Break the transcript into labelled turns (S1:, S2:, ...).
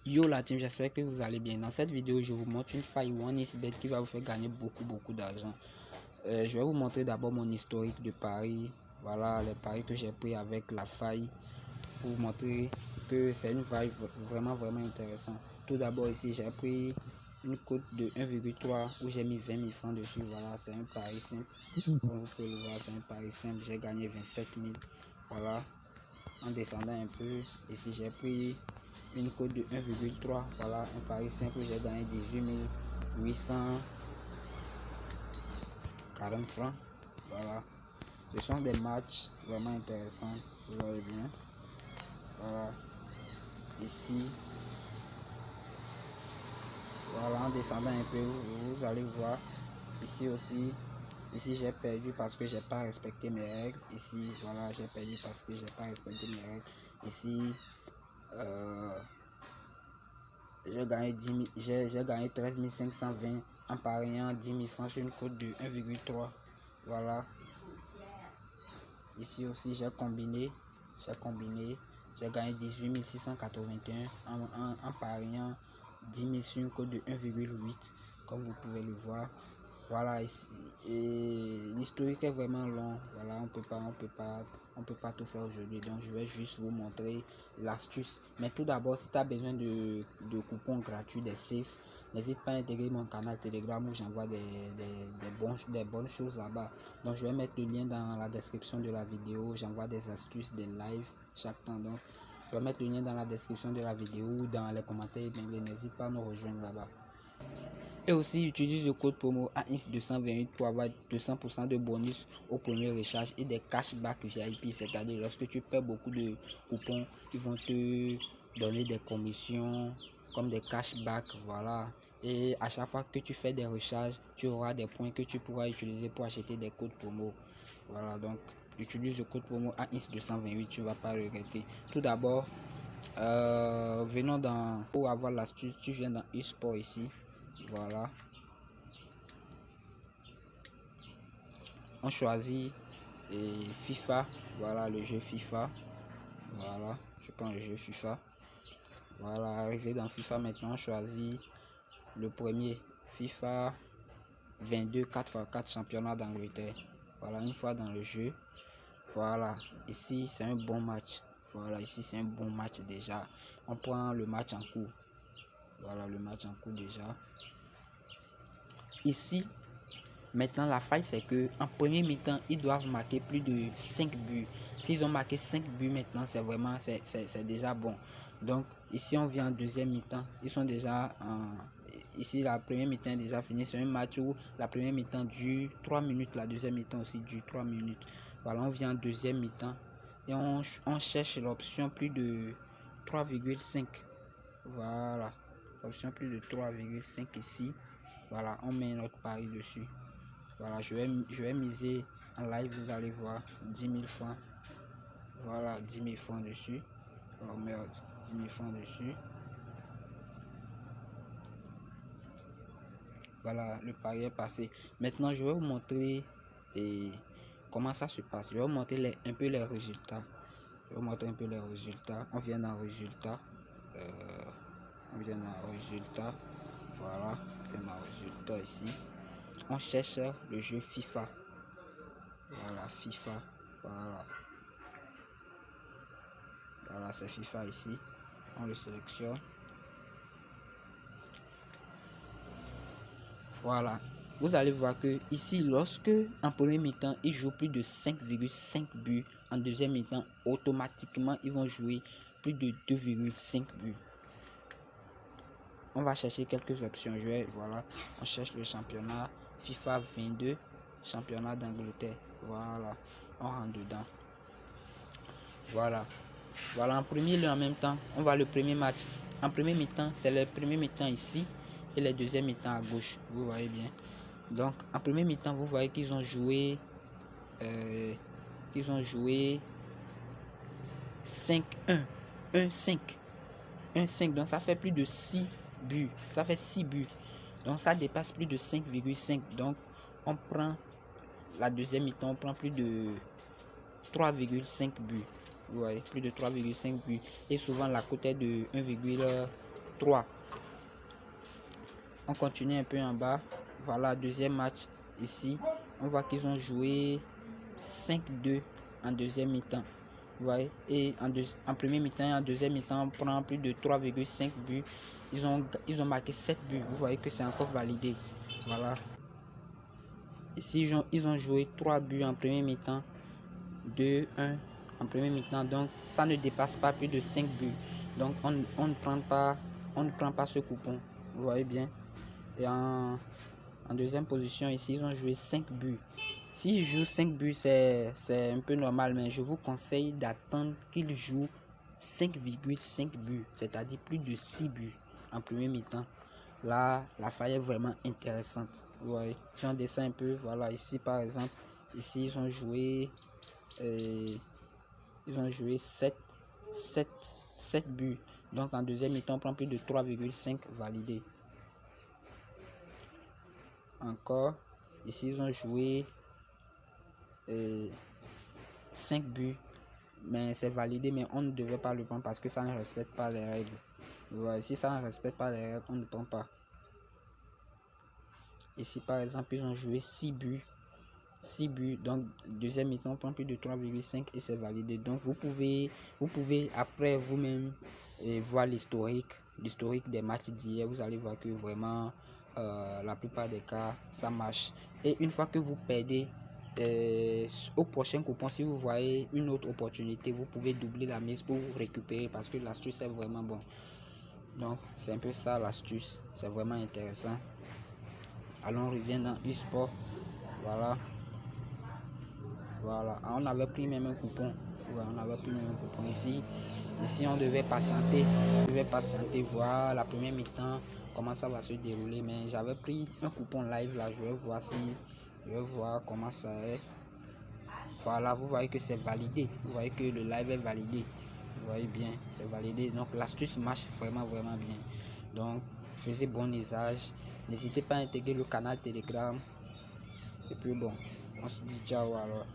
S1: Yo la team, j'espère que vous allez bien. Dans cette vidéo, je vous montre une faille OneXBet qui va vous faire gagner beaucoup d'argent. Je vais vous montrer d'abord mon historique de paris. Voilà les paris que j'ai pris avec la faille pour vous montrer que c'est une faille vraiment intéressante. Tout d'abord ici, j'ai pris une cote de 1,3 où j'ai mis 20 000 francs dessus. Voilà, c'est un pari simple. Comme vous pouvez le voir, c'est un pari simple. J'ai gagné 27 000. Voilà, en descendant un peu, ici j'ai pris une cote de 1,3. Voilà, un pari simple où j'ai gagné 18 840 francs. Voilà, ce sont des matchs vraiment intéressants, vous voyez bien. Voilà, ici, voilà, en descendant un peu, vous allez voir ici aussi. Ici j'ai perdu parce que j'ai pas respecté mes règles. Ici voilà, j'ai perdu parce que j'ai pas respecté mes règles. Ici j'ai gagné 13 520 en pariant 10 000 francs sur une cote de 1,3. Voilà, ici aussi j'ai combiné, j'ai gagné 18 681 en pariant 10 000 sur une cote de 1,8, comme vous pouvez le voir. Voilà, et l'historique est vraiment long. Voilà, on peut pas tout faire aujourd'hui, donc je vais juste vous montrer l'astuce. Mais tout d'abord, si tu as besoin de coupons gratuits, des safe, n'hésite pas à intégrer mon canal Telegram où j'envoie des bonnes choses là-bas. Donc je vais mettre le lien dans la description de la vidéo. J'envoie des astuces, des lives chaque temps. Donc je vais mettre le lien dans la description de la vidéo ou dans les commentaires. N'hésite pas à nous rejoindre là-bas. Et aussi, utilise le code promo AINS228 pour avoir 200% de bonus au premier recharge et des cashbacks VIP. C'est-à-dire, lorsque tu perds beaucoup de coupons, ils vont te donner des commissions comme des cashbacks. Voilà. Et à chaque fois que tu fais des recharges, tu auras des points que tu pourras utiliser pour acheter des codes promo. Voilà, donc utilise le code promo AINS228, tu ne vas pas regretter. Tout d'abord, venons dans, pour avoir l'astuce, tu viens dans eSport ici. Voilà, on choisit FIFA. Voilà, le jeu FIFA. Voilà, je prends le jeu FIFA. Voilà, arrivé dans FIFA maintenant, on choisit le premier FIFA 22 4x4 championnat d'Angleterre. Voilà, une fois dans le jeu, voilà, ici c'est un bon match. Voilà, ici c'est un bon match déjà. On prend le match en cours. Voilà, le match en cours déjà. Ici, maintenant, la faille, c'est que en premier mi-temps, ils doivent marquer plus de 5 buts. S'ils ont marqué 5 buts maintenant, c'est vraiment, c'est déjà bon. Donc, ici, on vient en deuxième mi-temps. Ils sont déjà en... Ici, la première mi-temps est déjà finie. C'est un match où la première mi-temps dure 3 minutes. La deuxième mi-temps aussi dure 3 minutes. Voilà, on vient en deuxième mi-temps. Et on cherche l'option plus de 3,5. Voilà, l'option plus de 3,5 ici. Voilà, on met notre pari dessus. Voilà, je vais miser en live, vous allez voir 10 000 francs. Voilà, 10 000 francs dessus. Oh merde, 10 000 francs dessus. Voilà, le pari est passé. Maintenant, je vais vous montrer comment ça se passe. Je vais vous montrer un peu les résultats. Je vais vous montrer un peu les résultats. On vient dans résultats. Voilà, on vient dans résultats ici. On cherche le jeu FIFA. Voilà, FIFA. Voilà, c'est FIFA ici. On le sélectionne. Voilà, vous allez voir que ici, lorsque en premier mi-temps ils jouent plus de 5,5 buts, en deuxième mi-temps automatiquement ils vont jouer plus de 2,5 buts. On va chercher quelques options. Voilà, on cherche le championnat FIFA 22, championnat d'Angleterre. Voilà, on rentre dedans. Voilà, en premier lieu en même temps, on va le premier match. En premier mi-temps, c'est le premier mi-temps ici et le deuxième mi-temps à gauche. Vous voyez bien. Donc en premier mi-temps, vous voyez qu'ils ont joué 5-1, 1-5, 1-5. Donc ça fait plus de 6 buts. Ça fait 6 buts. Donc ça dépasse plus de 5,5. Donc on prend la deuxième mi-temps, on prend plus de 3,5 buts. Vous voyez, plus de 3,5 buts. Et souvent la cote est de 1,3. 3. On continue un peu en bas. Voilà, deuxième match. Ici, on voit qu'ils ont joué 5-2 en deuxième mi-temps. Vous voyez, et en premier mi-temps et en deuxième mi-temps, on prend plus de 3,5 buts. Ils ont marqué 7 buts. Vous voyez que c'est encore validé. Voilà. Ici, ils ont joué 3 buts en premier mi-temps, 2-1 en premier mi-temps. Donc, ça ne dépasse pas plus de 5 buts. Donc, on ne prend pas ce coupon. Vous voyez bien. Et en deuxième position, ici, ils ont joué 5 buts. S'ils jouent 5 buts, c'est un peu normal, mais je vous conseille d'attendre qu'ils jouent 5,5 buts, c'est-à-dire plus de 6 buts en premier mi-temps. Là, la faille est vraiment intéressante. Vous voyez, si on descend un peu, voilà, ici par exemple, ici ils ont joué 7 buts. Donc en deuxième mi-temps, on prend plus de 3,5 validés. Encore, ici ils ont joué 5 buts, mais c'est validé, mais on ne devait pas le prendre parce que ça ne respecte pas les règles. Voilà, si ça ne respecte pas les règles, on ne prend pas. Ici par exemple, ils ont joué 6 buts. Donc deuxième mi-temps, on prend plus de 3,5 et c'est validé. Donc vous pouvez après vous-même voir l'historique des matchs d'hier. Vous allez voir que vraiment la plupart des cas ça marche. Et une fois que vous perdez, au prochain coupon, si vous voyez une autre opportunité, vous pouvez doubler la mise pour récupérer parce que l'astuce est vraiment bon. Donc c'est un peu ça l'astuce, c'est vraiment intéressant. Alors on revient dans eSport. Voilà, on avait pris même un coupon. On avait pris même un coupon ici on devait patienter, voir la première mi-temps comment ça va se dérouler, mais j'avais pris un coupon live là. Je vais voir comment ça est. Voilà, vous voyez que c'est validé, vous voyez que le live est validé, vous voyez bien, c'est validé. Donc l'astuce marche vraiment bien. Donc faisez bon usage, n'hésitez pas à intégrer le canal Telegram. Et puis bon, on se dit ciao alors.